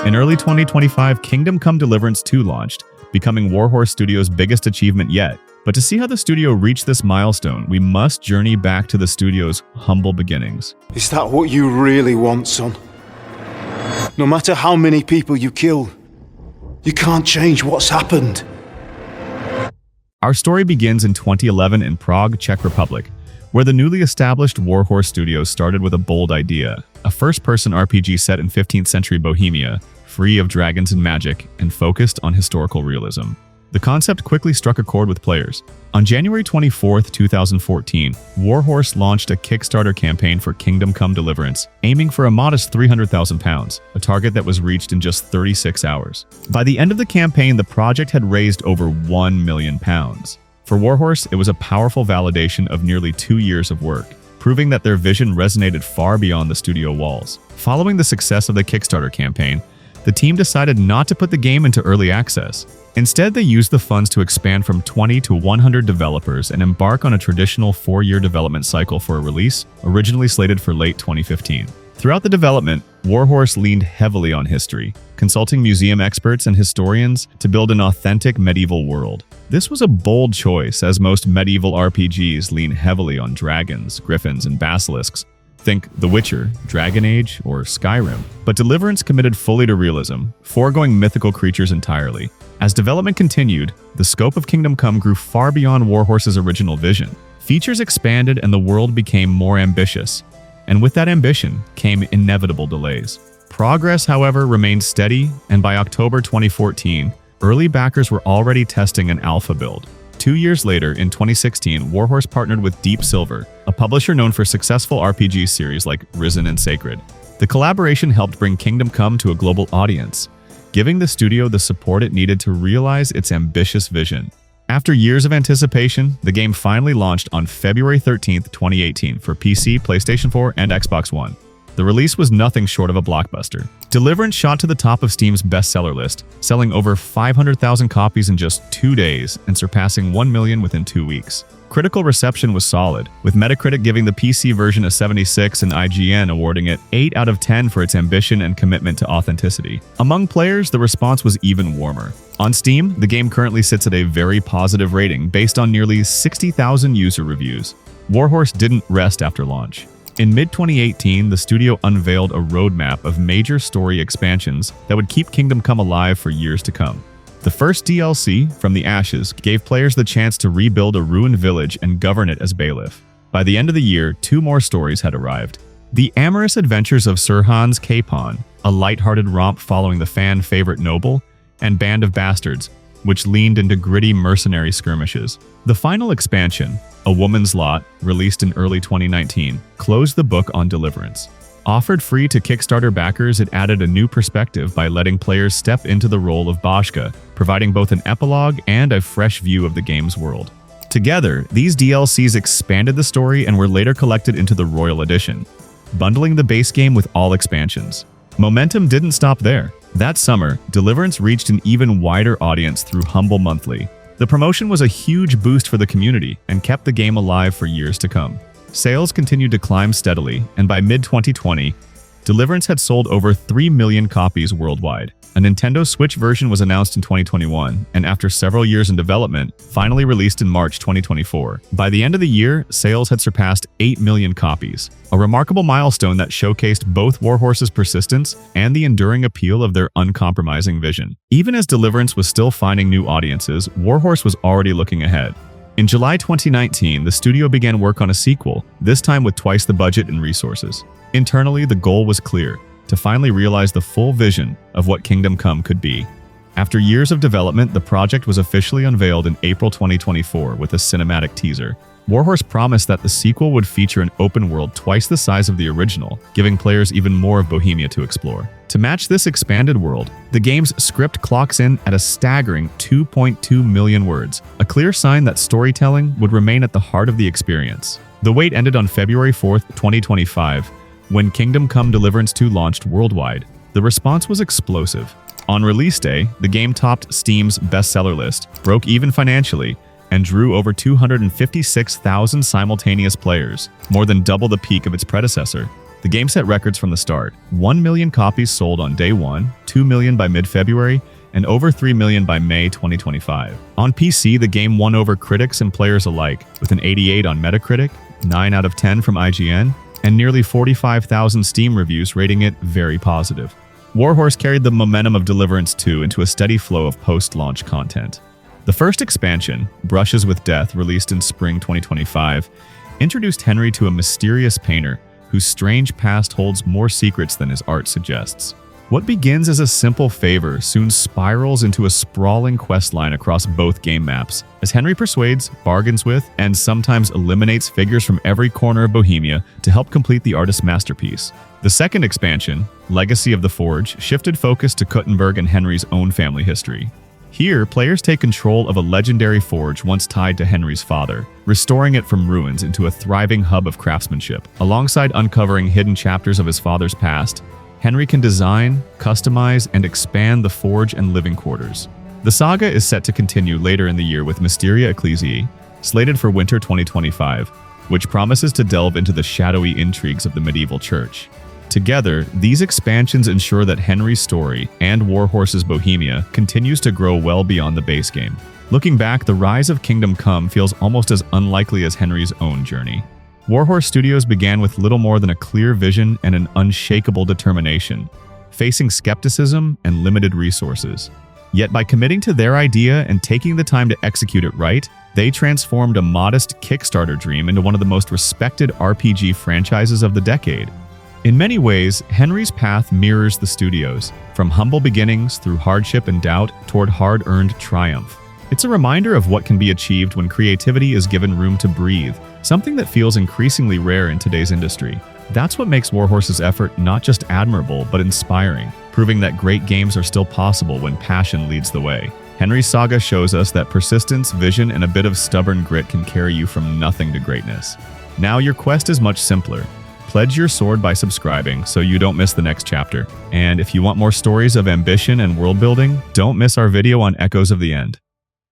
In early 2025, Kingdom Come Deliverance II launched, becoming Warhorse Studios' biggest achievement yet. But to see how the studio reached this milestone, we must journey back to the studio's humble beginnings. Is that what you really want, son? No matter how many people you kill, you can't change what's happened. Our story begins in 2011 in Prague, Czech Republic, where the newly established Warhorse Studios started with a bold idea, a first-person RPG set in 15th century Bohemia, free of dragons and magic, and focused on historical realism. The concept quickly struck a chord with players. On January 24, 2014, Warhorse launched a Kickstarter campaign for Kingdom Come Deliverance, aiming for a modest £300,000, a target that was reached in just 36 hours. By the end of the campaign, the project had raised over £1 million. For Warhorse, it was a powerful validation of nearly 2 years of work, proving that their vision resonated far beyond the studio walls. Following the success of the Kickstarter campaign, the team decided not to put the game into early access. Instead, they used the funds to expand from 20 to 100 developers and embark on a traditional 4-year development cycle for a release, originally slated for late 2015. Throughout the development, Warhorse leaned heavily on history, consulting museum experts and historians to build an authentic medieval world. This was a bold choice, as most medieval RPGs lean heavily on dragons, griffins, and basilisks. Think The Witcher, Dragon Age, or Skyrim. But Deliverance committed fully to realism, foregoing mythical creatures entirely. As development continued, the scope of Kingdom Come grew far beyond Warhorse's original vision. Features expanded and the world became more ambitious. And with that ambition came inevitable delays. Progress, however, remained steady, and by October 2014, early backers were already testing an alpha build. 2 years later, in 2016, Warhorse partnered with Deep Silver, a publisher known for successful RPG series like Risen and Sacred. The collaboration helped bring Kingdom Come to a global audience, giving the studio the support it needed to realize its ambitious vision. After years of anticipation, the game finally launched on February 13, 2018 for PC, PlayStation 4, and Xbox One. The release was nothing short of a blockbuster. Deliverance shot to the top of Steam's bestseller list, selling over 500,000 copies in just 2 days and surpassing 1 million within 2 weeks. Critical reception was solid, with Metacritic giving the PC version a 76 and IGN awarding it 8 out of 10 for its ambition and commitment to authenticity. Among players, the response was even warmer. On Steam, the game currently sits at a very positive rating based on nearly 60,000 user reviews. Warhorse didn't rest after launch. In mid-2018, the studio unveiled a roadmap of major story expansions that would keep Kingdom Come alive for years to come. The first DLC, From the Ashes, gave players the chance to rebuild a ruined village and govern it as bailiff. By the end of the year, 2 more stories had arrived. The amorous adventures of Sir Hans Capon, a lighthearted romp following the fan-favorite noble, and Band of Bastards, which leaned into gritty mercenary skirmishes. The final expansion, A Woman's Lot, released in early 2019, closed the book on Deliverance. Offered free to Kickstarter backers, it added a new perspective by letting players step into the role of Boschka, providing both an epilogue and a fresh view of the game's world. Together, these DLCs expanded the story and were later collected into the Royal Edition, bundling the base game with all expansions. Momentum didn't stop there. That summer, Deliverance reached an even wider audience through Humble Monthly. The promotion was a huge boost for the community and kept the game alive for years to come. Sales continued to climb steadily, and by mid-2020, Deliverance had sold over 3 million copies worldwide. A Nintendo Switch version was announced in 2021, and after several years in development, finally released in March 2024. By the end of the year, sales had surpassed 8 million copies, a remarkable milestone that showcased both Warhorse's persistence and the enduring appeal of their uncompromising vision. Even as Deliverance was still finding new audiences, Warhorse was already looking ahead. In July 2019, the studio began work on a sequel, this time with twice the budget and resources. Internally, the goal was clear: to finally realize the full vision of what Kingdom Come could be. After years of development, the project was officially unveiled in April 2024 with a cinematic teaser. Warhorse promised that the sequel would feature an open world twice the size of the original, giving players even more of Bohemia to explore. To match this expanded world, the game's script clocks in at a staggering 2.2 million words, a clear sign that storytelling would remain at the heart of the experience. The wait ended on February 4, 2025, when Kingdom Come Deliverance II launched worldwide. The response was explosive. On release day, the game topped Steam's bestseller list, broke even financially, and drew over 256,000 simultaneous players, more than double the peak of its predecessor. The The game set records from the start. 1 million copies sold on day 1, 2 million by mid-February, and over 3 million by May 2025. On PC, the game won over critics and players alike, with an 88 on Metacritic, 9 out of 10 from IGN, and nearly 45,000 Steam reviews rating it very positive. Warhorse carried the momentum of Deliverance II into a steady flow of post-launch content. The first expansion, Brushes with Death, released in spring 2025, introduced Henry to a mysterious painter whose strange past holds more secrets than his art suggests. What begins as a simple favor soon spirals into a sprawling questline across both game maps, as Henry persuades, bargains with, and sometimes eliminates figures from every corner of Bohemia to help complete the artist's masterpiece. The second expansion, Legacy of the Forge, shifted focus to Kuttenberg and Henry's own family history. Here, players take control of a legendary forge once tied to Henry's father, restoring it from ruins into a thriving hub of craftsmanship. Alongside uncovering hidden chapters of his father's past, Henry can design, customize, and expand the forge and living quarters. The saga is set to continue later in the year with Mysteria Ecclesiae, slated for winter 2025, which promises to delve into the shadowy intrigues of the medieval church. Together, these expansions ensure that Henry's story and Warhorse's Bohemia continues to grow well beyond the base game. Looking back, the rise of Kingdom Come feels almost as unlikely as Henry's own journey. Warhorse Studios began with little more than a clear vision and an unshakable determination, facing skepticism and limited resources. Yet by committing to their idea and taking the time to execute it right, they transformed a modest Kickstarter dream into one of the most respected RPG franchises of the decade. In many ways, Henry's path mirrors the studio's, from humble beginnings through hardship and doubt toward hard-earned triumph. It's a reminder of what can be achieved when creativity is given room to breathe, something that feels increasingly rare in today's industry. That's what makes Warhorse's effort not just admirable, but inspiring, proving that great games are still possible when passion leads the way. Henry's saga shows us that persistence, vision, and a bit of stubborn grit can carry you from nothing to greatness. Now your quest is much simpler. Pledge your sword by subscribing so you don't miss the next chapter. And if you want more stories of ambition and world building, don't miss our video on Echoes of the End.